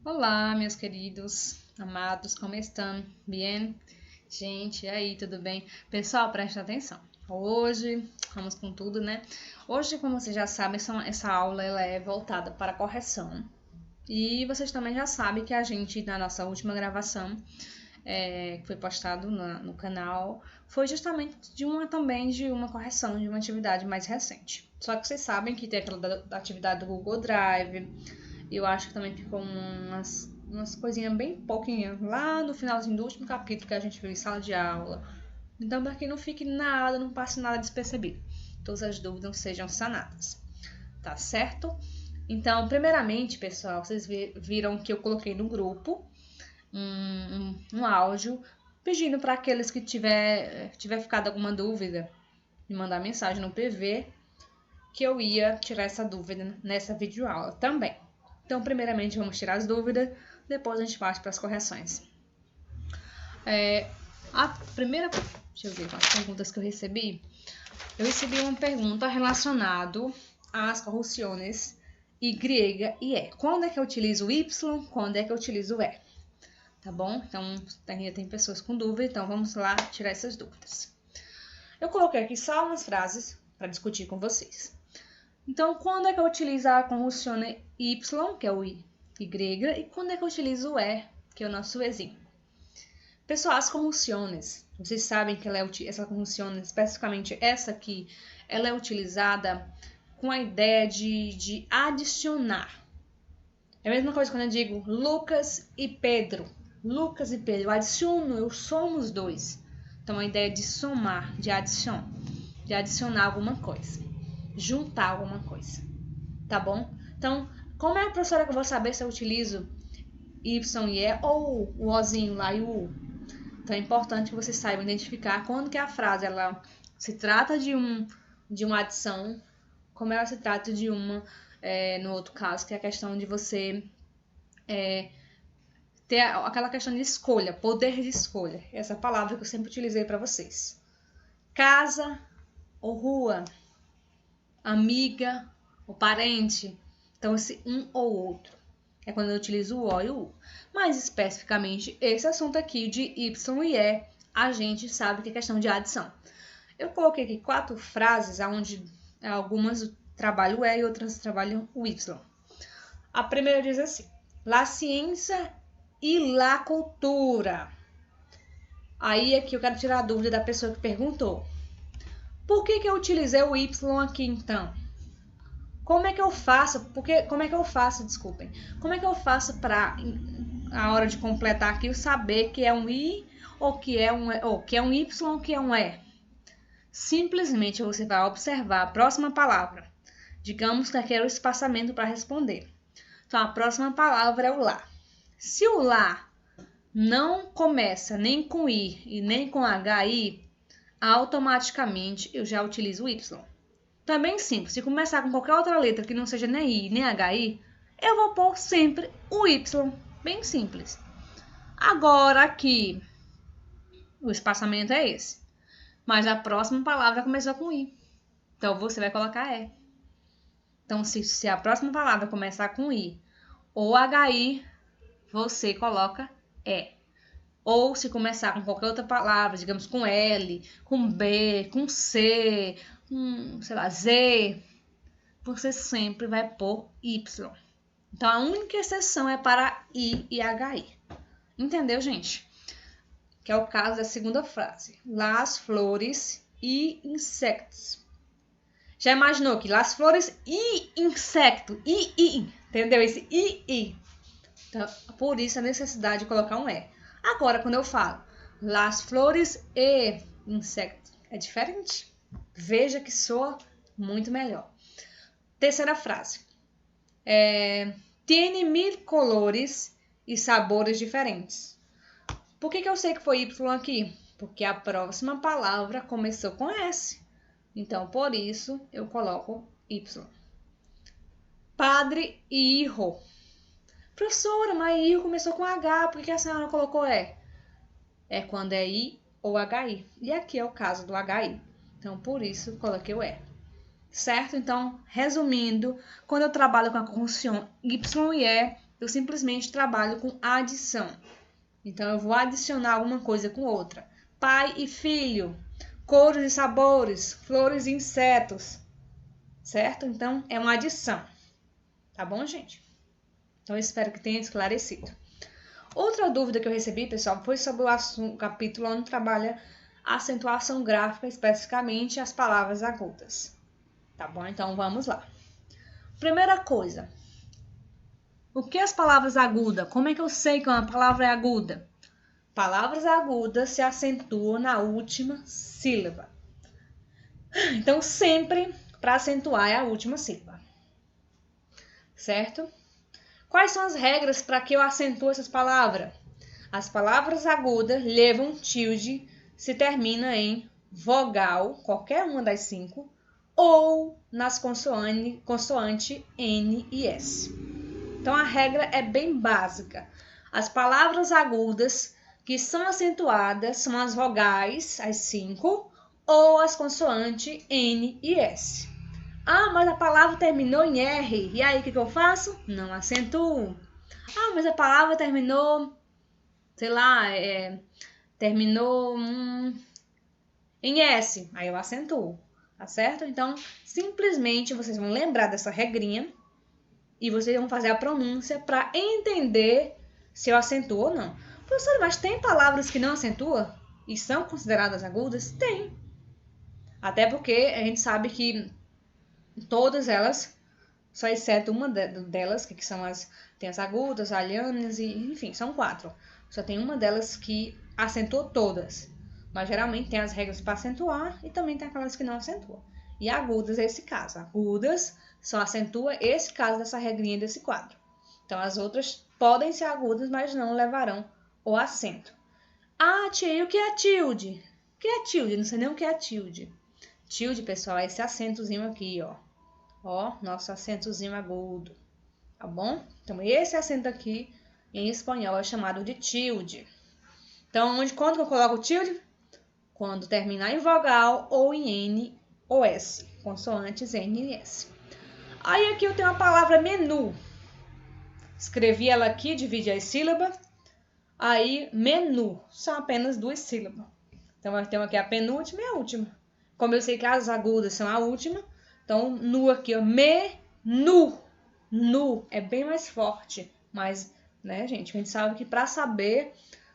Olá, meus queridos, amados, como estão? Bem? Gente, e aí, tudo bem? Pessoal, presta atenção. Hoje, vamos com tudo, né? Hoje, como vocês já sabem, essa aula ela é voltada para correção. E vocês também já sabem que a gente, na nossa última gravação, que foi postado no canal, foi justamente de uma correção de uma atividade mais recente. Só que vocês sabem que tem aquela da atividade do Google Drive. Eu acho que também ficou umas coisinhas bem pouquinhas lá no finalzinho do último capítulo que a gente viu em sala de aula. Então, para que não fique nada, não passe nada despercebido. Todas as dúvidas sejam sanadas. Tá certo? Então, primeiramente, pessoal, vocês viram que eu coloquei no grupo um áudio pedindo para aqueles que tiver ficado alguma dúvida me mandar mensagem no PV que eu ia tirar essa dúvida nessa videoaula também. Então, primeiramente, vamos tirar as dúvidas, depois a gente parte para as correções. A primeira, deixa eu ver as perguntas que eu recebi. Eu recebi uma pergunta relacionada às correções Y e E. Quando é que eu utilizo o Y? Quando é que eu utilizo o E? Tá bom? Então, tem pessoas com dúvida, então vamos lá tirar essas dúvidas. Eu coloquei aqui só umas frases para discutir com vocês. Então, quando é que eu utilizo a conjunção Y, que é o Y, e quando é que eu utilizo o E, que é o nosso Ezinho? Pessoal, as conjunções, vocês sabem que essa conjunção, especificamente essa aqui, ela é utilizada com a ideia de adicionar. É a mesma coisa quando eu digo Lucas e Pedro. Lucas e Pedro, eu adiciono, eu somo os dois. Então, a ideia de somar, de adicionar alguma coisa. Juntar alguma coisa, tá bom? Então, como é a professora que eu vou saber se eu utilizo Y e E ou o Ozinho lá e o U? Então, é importante que vocês saibam identificar quando que a frase ela se trata de uma adição, como ela se trata de uma, no outro caso, que é a questão de você ter aquela questão de escolha, poder de escolha. Essa palavra que eu sempre utilizei para vocês. Casa ou rua? Amiga ou parente. Então, esse um ou outro é quando eu utilizo o O e o U. Mas, especificamente, esse assunto aqui de Y e E, a gente sabe que é questão de adição. Eu coloquei aqui 4 frases, onde algumas trabalham o E e outras trabalham o Y. A primeira diz assim: La ciência e la cultura. Aí aqui eu quero tirar a dúvida da pessoa que perguntou. Por que eu utilizei o Y aqui, então? Como é que eu faço para a hora de completar aqui eu saber que é um I ou que é um Y ou que é um E? Simplesmente você vai observar a próxima palavra. Digamos que aqui é o espaçamento para responder. Então a próxima palavra é o lá. Se o lá não começa nem com I e nem com HI, automaticamente eu já utilizo o Y. Também simples, se começar com qualquer outra letra que não seja nem I nem HI, eu vou pôr sempre o Y, bem simples. Agora aqui, o espaçamento é esse, mas a próxima palavra começou com I, então você vai colocar E. Então se a próxima palavra começar com I ou HI, você coloca E. Ou se começar com qualquer outra palavra, digamos com L, com B, com C, sei lá, Z, você sempre vai pôr Y. Então, a única exceção é para I e HI. Entendeu, gente? Que é o caso da segunda frase. Las flores e insectos. Já imaginou que las flores e insecto? I. Entendeu? Esse I. Então, por isso a necessidade de colocar um E. Agora, quando eu falo las flores e insectos, é diferente. Veja que soa muito melhor. Terceira frase. Tiene 1000 colores e sabores diferentes. Por que eu sei que foi Y aqui? Porque a próxima palavra começou com S. Então, por isso, eu coloco Y. Padre e hijo. Professora, mas I começou com H, por que a senhora colocou E? É quando é I ou HI. E aqui é o caso do HI. Então, por isso, coloquei o E. Certo? Então, resumindo, quando eu trabalho com a conjunção Y e E, eu simplesmente trabalho com adição. Então, eu vou adicionar alguma coisa com outra. Pai e filho, cores e sabores, flores e insetos, certo? Então, é uma adição. Tá bom, gente? Então, eu espero que tenha esclarecido. Outra dúvida que eu recebi, pessoal, foi sobre o capítulo onde trabalha a acentuação gráfica, especificamente as palavras agudas. Tá bom? Então, vamos lá. Primeira coisa. O que as palavras agudas? Como é que eu sei que uma palavra é aguda? Palavras agudas se acentuam na última sílaba. Então, sempre para acentuar é a última sílaba. Certo? Quais são as regras para que eu acentue essas palavras? As palavras agudas levam tilde se termina em vogal, qualquer uma das 5, ou nas consoante N e S. Então, a regra é bem básica. As palavras agudas que são acentuadas são as vogais, as 5, ou as consoantes N e S. Ah, mas a palavra terminou em R. E aí, o que eu faço? Não acentuo. Ah, mas a palavra terminou, sei lá, terminou em S. Aí eu acentuo, tá certo? Então, simplesmente vocês vão lembrar dessa regrinha e vocês vão fazer a pronúncia para entender se eu acentuo ou não. Professor, mas tem palavras que não acentuam e são consideradas agudas? Tem. Até porque a gente sabe que todas elas, só exceto uma delas, que são tem as agudas, alhanas, e enfim, são 4. Só tem uma delas que acentua todas. Mas geralmente tem as regras para acentuar e também tem aquelas que não acentuam. E agudas é esse caso. Agudas só acentua esse caso dessa regrinha desse quadro. Então as outras podem ser agudas, mas não levarão o acento. Ah, tia, e o que é tilde? O que é tilde? Não sei nem o que é tilde. Tilde, pessoal, é esse acentozinho aqui, ó. Ó, nosso acentozinho agudo, tá bom? Então, esse acento aqui, em espanhol, é chamado de tilde. Então, quando eu coloco tilde? Quando terminar em vogal ou em N ou S, consoantes N e S. Aí, aqui eu tenho a palavra menu. Escrevi ela aqui, dividi as sílabas. Aí, menu, são apenas 2 sílabas. Então, eu tenho aqui a penúltima e a última. Como eu sei que as agudas são a última, então, nu aqui, ó, menu. Nu é bem mais forte, mas, né, gente, a gente sabe que para saber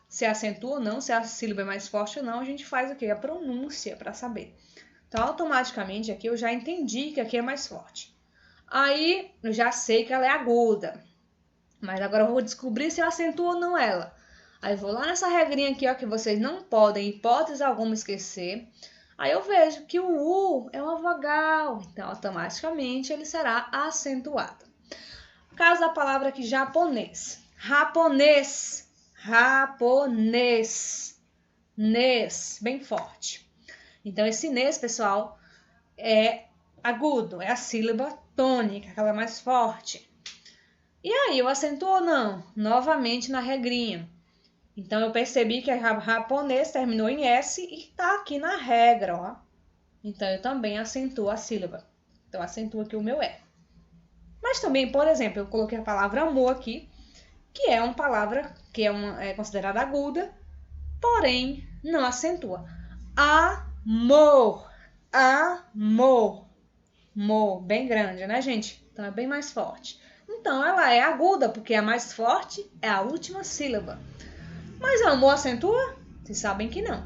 se acentua ou não, se a sílaba é mais forte ou não, a gente faz o quê? A pronúncia para saber. Então, automaticamente aqui eu já entendi que aqui é mais forte. Aí, eu já sei que ela é aguda, mas agora eu vou descobrir se eu acentuo ou não ela. Aí, eu vou lá nessa regrinha aqui, ó, que vocês não podem, hipótese alguma, esquecer. Aí eu vejo que o U é uma vogal, então automaticamente ele será acentuado. No caso da palavra aqui, japonês. Japonês. Japonês. Nes, bem forte. Então, esse nes, pessoal, é agudo, é a sílaba tônica, aquela mais forte. E aí, eu acentuo ou não? Novamente na regrinha. Então, eu percebi que a japonês terminou em S e está aqui na regra, ó. Então, eu também acentuo a sílaba. Então, acentuo aqui o meu E. Mas também, por exemplo, eu coloquei a palavra amor aqui, que é uma palavra que é considerada aguda, porém, não acentua. Amor. Amor. Amor, bem grande, né, gente? Então, é bem mais forte. Então, ela é aguda, porque a mais forte é a última sílaba. Mas amor acentua? Vocês sabem que não.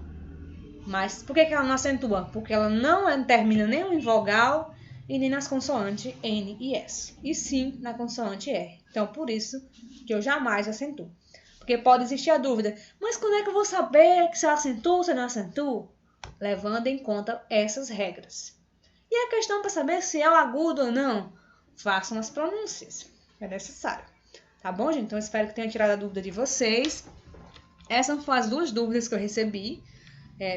Mas por que ela não acentua? Porque ela não termina nem em vogal e nem nas consoantes N e S. E sim na consoante R. Então, por isso que eu jamais acentuo. Porque pode existir a dúvida, mas quando é que eu vou saber se eu acentuo ou se eu não acentuo? Levando em conta essas regras. E a questão para saber se é o agudo ou não, façam as pronúncias. É necessário. Tá bom, gente? Então, espero que tenha tirado a dúvida de vocês. Essas foram as 2 dúvidas que eu recebi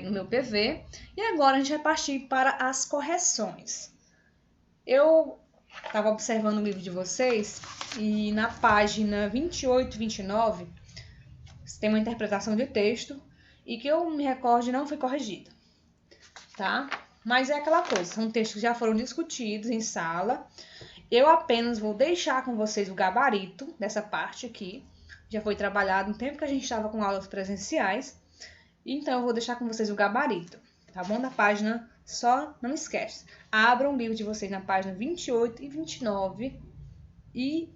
no meu PV. E agora a gente vai partir para as correções. Eu estava observando o livro de vocês e na página 28 e 29 tem uma interpretação de texto e que eu me recorde não foi corrigida, tá? Mas é aquela coisa, são textos que já foram discutidos em sala Eu apenas vou deixar com vocês o gabarito dessa parte aqui. Já foi trabalhado no tempo que a gente estava com aulas presenciais. Então, eu vou deixar com vocês o gabarito, tá bom? Da página, só não esquece. Abram o livro de vocês na página 28 e 29 e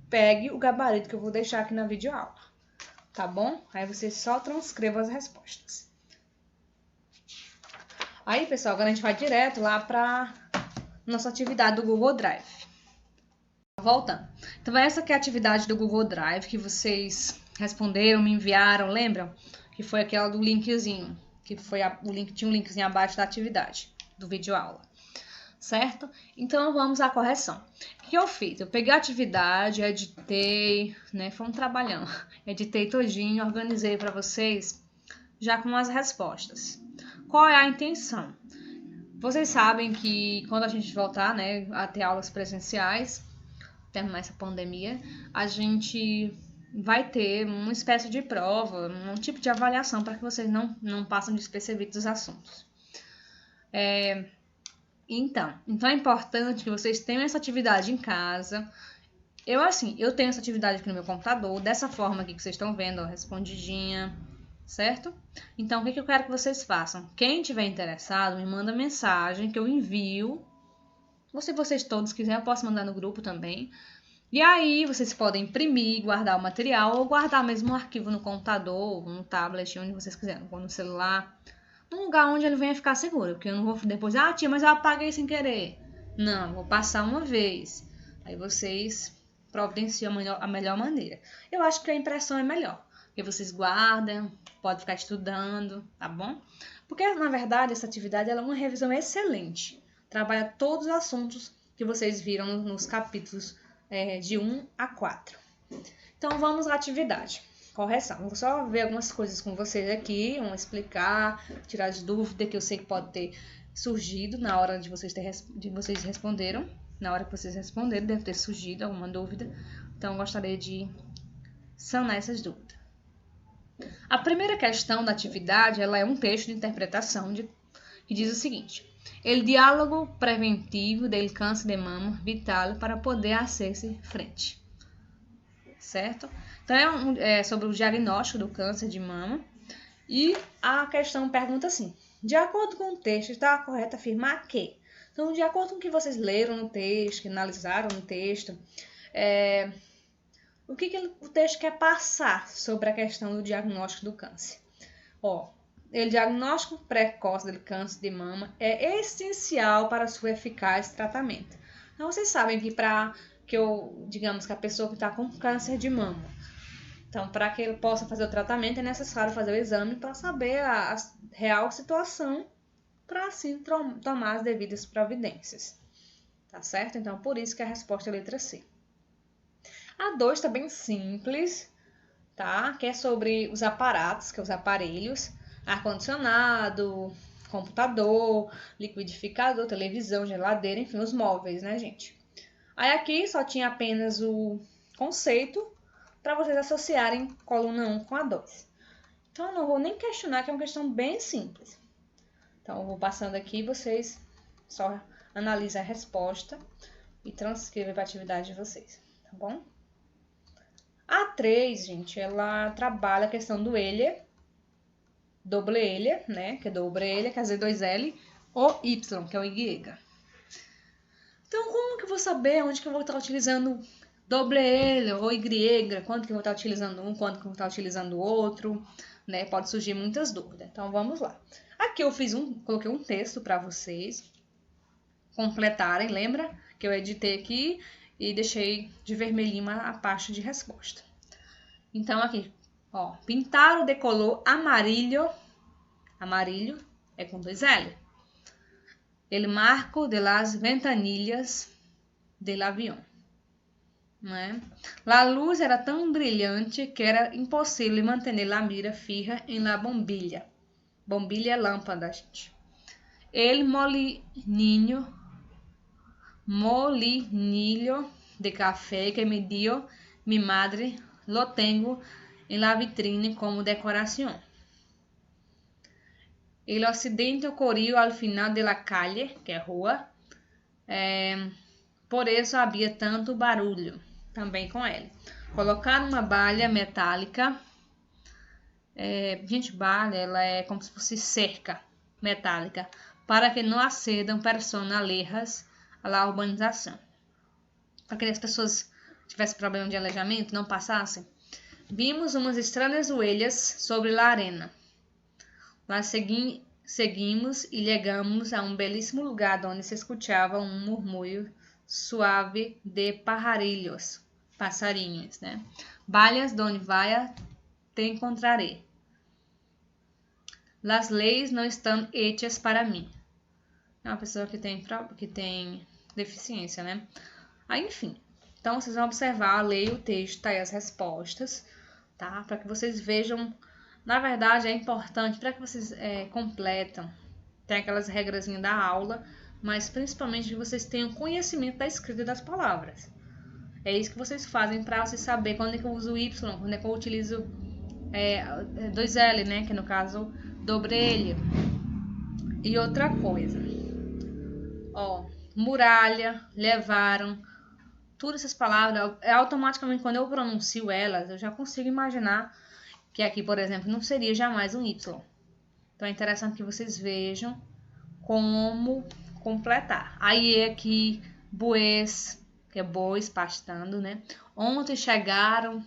pegue o gabarito que eu vou deixar aqui na videoaula, tá bom? Aí vocês só transcrevam as respostas. Aí, pessoal, agora a gente vai direto lá para nossa atividade do Google Drive. Voltando. Então, essa aqui é a atividade do Google Drive que vocês responderam, me enviaram, lembram? Que foi aquela do linkzinho, que foi o link, tinha um linkzinho abaixo da atividade do vídeo aula, certo? Então vamos à correção. O que eu fiz? Eu peguei a atividade, editei, né? Fomos trabalhando, editei todinho, organizei para vocês já com as respostas. Qual é a intenção? Vocês sabem que quando a gente voltar, né, a ter aulas presenciais, terminar essa pandemia, a gente vai ter uma espécie de prova, um tipo de avaliação para que vocês não passem despercebidos dos assuntos. Então é importante que vocês tenham essa atividade em casa. Eu tenho essa atividade aqui no meu computador, dessa forma aqui que vocês estão vendo, ó, respondidinha, certo? Então, o que eu quero que vocês façam? Quem tiver interessado, me manda mensagem que eu envio. Se vocês todos quiserem, eu posso mandar no grupo também. E aí, vocês podem imprimir, guardar o material ou guardar mesmo um arquivo no computador, no tablet, onde vocês quiserem, ou no celular, num lugar onde ele venha ficar seguro, porque eu não vou depois, tia, mas eu apaguei sem querer. Não, vou passar uma vez. Aí vocês providenciam a melhor maneira. Eu acho que a impressão é melhor, porque vocês guardam, podem ficar estudando, tá bom? Porque, na verdade, essa atividade ela é uma revisão excelente. Trabalha todos os assuntos que vocês viram nos capítulos de 1 a 4. Então, vamos à atividade. Correção. Vou só ver algumas coisas com vocês aqui, vamos explicar, tirar as dúvidas que eu sei que pode ter surgido na hora de vocês responderam. Na hora que vocês responderam, deve ter surgido alguma dúvida. Então, eu gostaria de sanar essas dúvidas. A primeira questão da atividade, ela é um texto de interpretação que diz o seguinte: el diálogo preventivo del câncer de mama vital para poder hacer-se frente. Certo? Então, é sobre o diagnóstico do câncer de mama. E a questão pergunta assim: de acordo com o texto, está correto afirmar que? Então, de acordo com o que vocês leram no texto, que analisaram no texto, o que o texto quer passar sobre a questão do diagnóstico do câncer? O diagnóstico precoce do câncer de mama é essencial para sua eficaz tratamento. Então, vocês sabem que digamos que a pessoa que está com câncer de mama, então, para que ele possa fazer o tratamento, é necessário fazer o exame para saber a real situação, para assim tomar as devidas providências. Tá certo? Então, por isso que a resposta é a letra C. A 2 está bem simples, tá? Que é sobre os aparatos, que é os aparelhos, ar-condicionado, computador, liquidificador, televisão, geladeira, enfim, os móveis, né, gente? Aí aqui só tinha apenas o conceito para vocês associarem coluna 1 com a 2. Então, eu não vou nem questionar, que é uma questão bem simples. Então, eu vou passando aqui, vocês só analisam a resposta e transcrevam para a atividade de vocês, tá bom? A 3, gente, ela trabalha a questão do ele, doble ele, né? Que é doble ele, quer dizer 2L, ou Y, que é o Y. Então, como que eu vou saber onde que eu vou estar utilizando doble ele ou Y, quando que eu vou estar utilizando um, quando que eu vou estar utilizando o outro, né? Pode surgir muitas dúvidas. Então, vamos lá. Aqui eu coloquei um texto para vocês completarem, lembra? Que eu editei aqui e deixei de vermelhinho a parte de resposta. Então, aqui, ó, pintar o decolor amarillo é com 2L. El marco de las ventanillas del avión. Né? La luz era tão brilhante que era impossível manter a mira fija em la bombilla. Bombilla é lâmpada, gente. El molinillo de café que me dio mi madre lo tengo en la vitrine como decoración. El occidente ocorrió al final de la calle, que é rua, Por isso havia tanto barulho. Também com L. Colocar uma balha metálica. Gente, balha, ela é como se fosse cerca metálica. Para que não acedam pessoas alhejas à urbanização. Para que as pessoas tivessem problema de aleijamento, não passassem. Vimos umas estranhas ovelhas sobre a arena. Lá seguimos e chegamos a um belíssimo lugar onde se escutava um murmúrio suave de passarinhos, né? Balhas donde vaya te encontraré. Las leis não estão hechas para mim. É uma pessoa que tem deficiência, né? Aí, enfim. Então, vocês vão observar, leia o texto, tá aí as respostas, tá? Para que vocês vejam. Na verdade, é importante para que vocês completam. Tem aquelas regrazinhas da aula, mas principalmente que vocês tenham conhecimento da escrita das palavras. É isso que vocês fazem para vocês saber quando é que eu uso Y, quando é que eu utilizo 2L, né? Que no caso, dobrelha. E outra coisa. Ó, muralha, levaram. Todas essas palavras, automaticamente quando eu pronuncio elas, eu já consigo imaginar que aqui, por exemplo, não seria jamais um Y. Então é interessante que vocês vejam como completar. Aí aqui, bois, que é bois pastando, né? Ontem chegaram,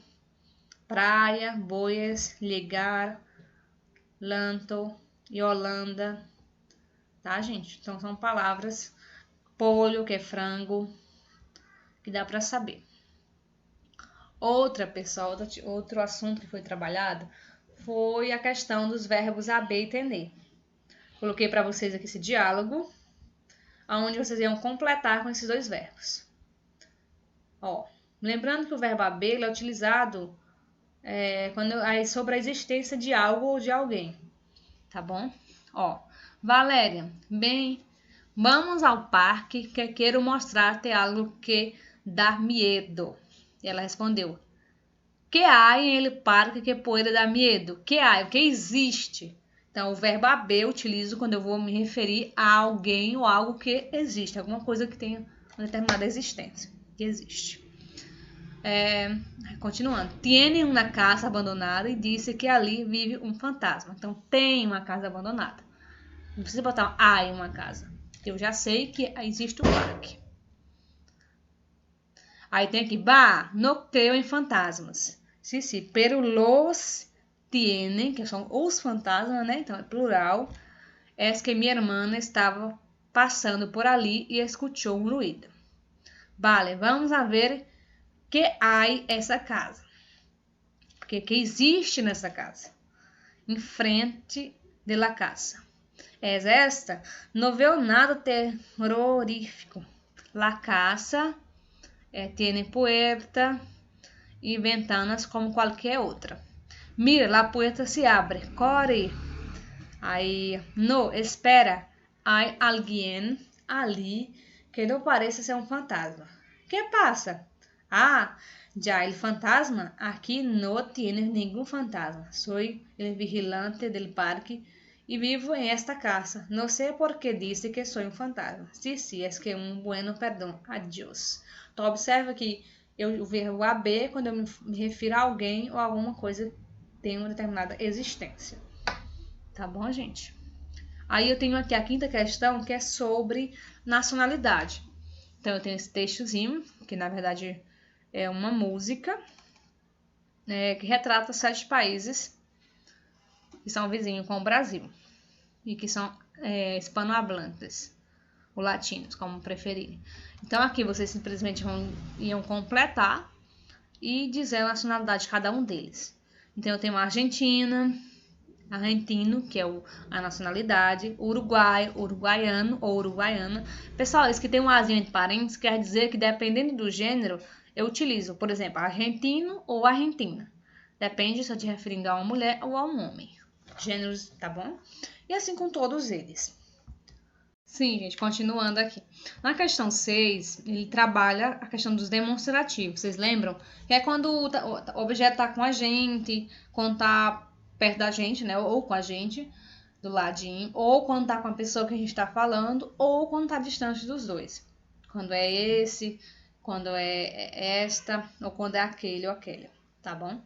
praia, boias, ligar, lanto e Holanda. Tá, gente? Então são palavras. Polho, que é frango, que dá para saber. Outro assunto que foi trabalhado foi a questão dos verbos haver e tener. Coloquei para vocês aqui esse diálogo, onde vocês iam completar com esses dois verbos. Ó, lembrando que o verbo haver é utilizado sobre a existência de algo ou de alguém, tá bom? Ó, Valéria, bem, vamos ao parque que quero mostrar-te algo que dá medo. E ela respondeu: que há em ele parque que pode dar medo? Que há? O que existe? Então, o verbo haver eu utilizo quando eu vou me referir a alguém ou algo que existe, alguma coisa que tenha uma determinada existência, que existe. Continuando, tiene uma casa abandonada e disse que ali vive um fantasma. Então, tem uma casa abandonada. Não precisa botar há em uma casa. Eu já sei que existe um parque. Aí tem aqui, no creo em fantasmas. Sí, pero los tienen, que são os fantasmas, né? Então é plural. Es que minha irmã estava passando por ali e escutou um ruído. Vale, vamos a ver que há essa casa. Porque que existe nessa casa? Em frente de la casa. Es esta, não veo nada terrorífico. La casa tiene puerta e ventanas como qualquer outra. Mira, la puerta se abre, corre. Aí, no, espera, há alguém ali que não parece ser um fantasma. Que passa? Já el fantasma, aqui não tiene nenhum fantasma. Soy el vigilante del parque e vivo em esta casa. Não sei por que disse que sou um fantasma. Sí, es que um bueno perdão. Adiós. Então, observa que o verbo haver, quando eu me refiro a alguém ou a alguma coisa, tem uma determinada existência. Tá bom, gente? Aí eu tenho aqui a quinta questão, que é sobre nacionalidade. Então, eu tenho esse textozinho, que na verdade é uma música, que retrata 7 países que são vizinhos com o Brasil e que são hispanohablantes, ou latinos, como preferirem. Então, aqui vocês simplesmente iam completar e dizer a nacionalidade de cada um deles. Então, eu tenho a Argentina, argentino, que é a nacionalidade, Uruguai, uruguaiano ou uruguaiana. Pessoal, isso que tem um azinho entre parênteses quer dizer que, dependendo do gênero, eu utilizo, por exemplo, argentino ou argentina. Depende se eu estou referindo a uma mulher ou a um homem. Gêneros, tá bom? E assim com todos eles. Sim, gente, continuando aqui. Na questão 6, ele trabalha a questão dos demonstrativos. Vocês lembram? Que é quando o objeto está com a gente, quando está perto da gente, né? Ou com a gente, do ladinho. Ou quando está com a pessoa que a gente está falando, ou quando está distante dos dois. quando é esse, quando é esta, ou quando é aquele ou aquela, tá bom?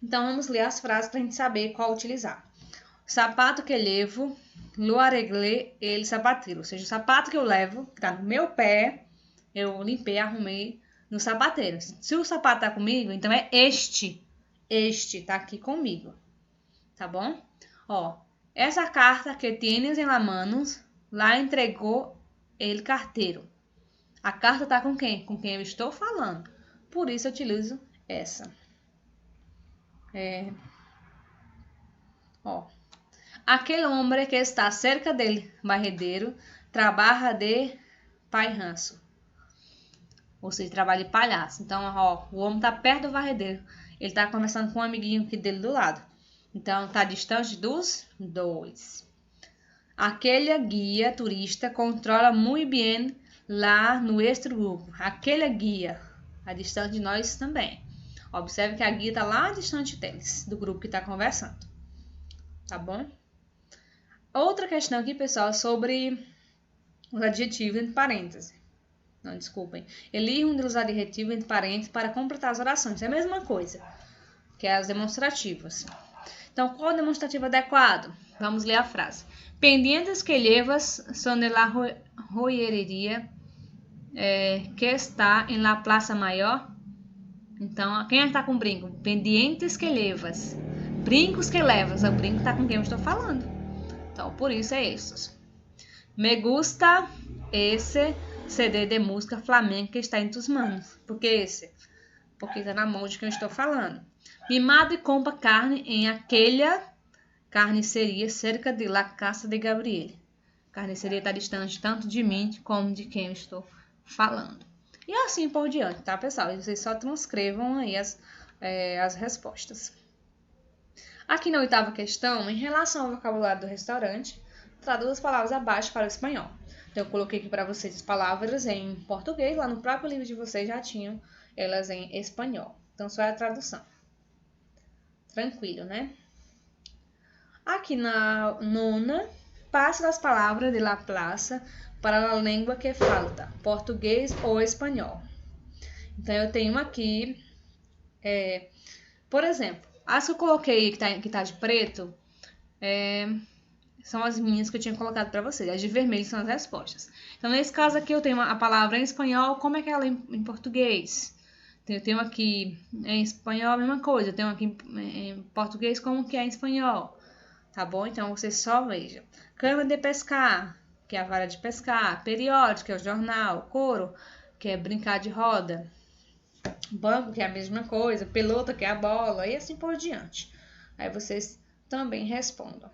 Então, vamos ler as frases para a gente saber qual utilizar. Sapato que levo, lo arreglé el sapateiro. Ou seja, o sapato que eu levo, que tá no meu pé, eu limpei, arrumei no sapateiro. Se o sapato tá comigo, então é este. Este tá aqui comigo. Tá bom? Ó, essa carta que tienes en la manos, la entregou el carteiro. A carta tá com quem? Com quem eu estou falando. Por isso eu utilizo essa. Ó. Aquele homem que está cerca del barredeiro trabalha de pairranço. Ou seja, trabalha de palhaço. Então, ó, o homem tá perto do varredeiro. Ele tá conversando com um amiguinho aqui dele do lado. Então, tá distante dos dois. Aquele guia turista controla muito bem lá no extra grupo. Aquele guia, a distante de nós também. Observe que a guia tá lá distante deles, do grupo que tá conversando. Tá bom? Outra questão aqui, pessoal, sobre os adjetivos entre parênteses. Não, desculpem. Elige um dos adjetivos entre parênteses para completar as orações. É a mesma coisa que as demonstrativas. Então, qual é o demonstrativo adequado? Vamos ler a frase. Pendientes que llevas son de la joyería que está en la Plaza Maior. Então, quem está com brinco? Pendientes que llevas. Brincos que levas. O brinco está com quem eu estou falando. Então, por isso é esses. Me gusta esse CD de música flamenca que está em tus manos. Por que esse? Porque está na mão de quem eu estou falando. Mi madre compra carne em aquela carniceria cerca de la casa de Gabriele. A carniceria está distante tanto de mim como de quem eu estou falando. E assim por diante, tá, pessoal? E vocês só transcrevam aí as respostas. Aqui na oitava questão, em relação ao vocabulário do restaurante, traduza as palavras abaixo para o espanhol. Então, eu coloquei aqui para vocês as palavras em português, lá no próprio livro de vocês já tinham elas em espanhol. Então, só é a tradução. Tranquilo, né? Aqui na nona, passe as palavras de la plaza para a língua que falta, português ou espanhol. Então, eu tenho aqui, por exemplo, as que eu coloquei que tá de preto, são as minhas que eu tinha colocado para vocês. As de vermelho são as respostas. Então, nesse caso aqui, eu tenho a palavra em espanhol, como é que ela é em português? Eu tenho aqui em espanhol a mesma coisa. Eu tenho aqui em português como que é em espanhol. Tá bom? Então, vocês só vejam. Cana de pescar, que é a vara de pescar. Periódico, que é o jornal. Coro, que é brincar de roda. Banco, que é a mesma coisa. Pelota, que é a bola. E assim por diante. Aí vocês também respondam.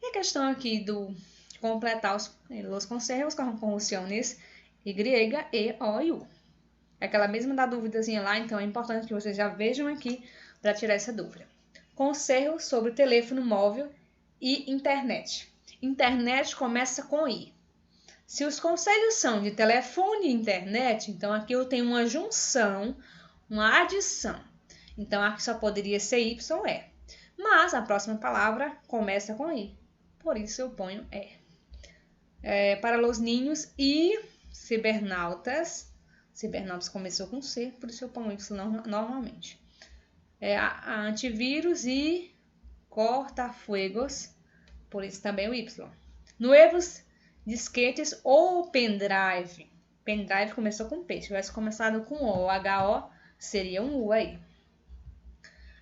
E a questão aqui de completar os conservos com conjunções Y, E, O e U. É aquela mesma da dúvidazinha lá, então é importante que vocês já vejam aqui para tirar essa dúvida. Conselho sobre telefone móvel e internet. Internet começa com I. Se os conselhos são de telefone e internet, então aqui eu tenho uma junção, uma adição. Então aqui só poderia ser Y ou E. Mas a próxima palavra começa com I. Por isso eu ponho E. Para os ninhos e cibernautas. Cibernautas começou com C, por isso eu ponho Y normalmente. A antivírus e corta-fuegos, por isso também o Y. Nuevos disquetes ou pendrive. Pendrive começou com P, se tivesse começado com O ou HO, seria um U aí.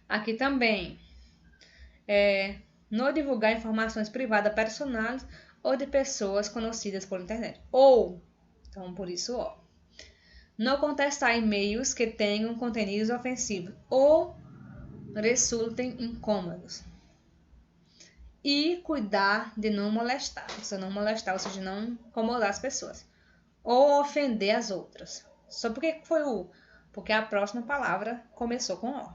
Aqui também, não divulgar informações privadas personais ou de pessoas conhecidas por internet. Ou, então por isso O. Não contestar e-mails que tenham conteúdos ofensivos ou resultem incômodos. E cuidar de não molestar. Se não molestar, ou seja, não incomodar as pessoas. Ou ofender as outras. Só porque foi o U? Porque a próxima palavra começou com O.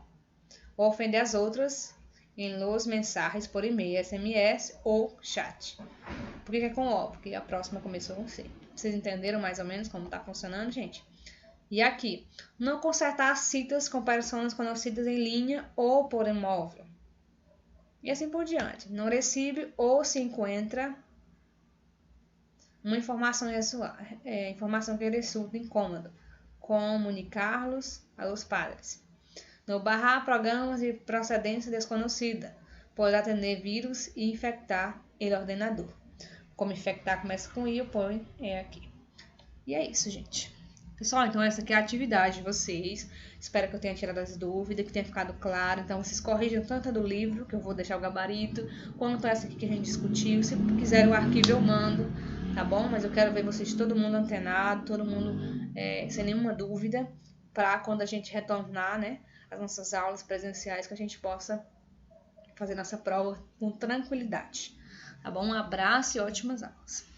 Ou ofender as outras em los mensagens por e-mail, SMS ou chat. Por que é com O? Porque a próxima começou com C. Vocês entenderam mais ou menos como está funcionando, gente? E aqui, não consertar citas com pessoas conhecidas em linha ou por imóvel. E assim por diante. Não recebe ou se encontra Uma informação que resulta incômodo. Comunicar-los aos padres. Não barrar programas de procedência desconhecida. Pode atender vírus e infectar o ordenador. Como infectar começa com I, eu ponho aqui. E é isso, gente. Pessoal, então essa aqui é a atividade de vocês. Espero que eu tenha tirado as dúvidas, que tenha ficado claro. Então vocês corrijam tanto a do livro, que eu vou deixar o gabarito, quanto essa aqui que a gente discutiu. Se quiserem o arquivo eu mando, tá bom? Mas eu quero ver vocês todo mundo antenado, todo mundo sem nenhuma dúvida, para quando a gente retornar, né, as nossas aulas presenciais, que a gente possa fazer nossa prova com tranquilidade. Tá bom? Um abraço e ótimas aulas.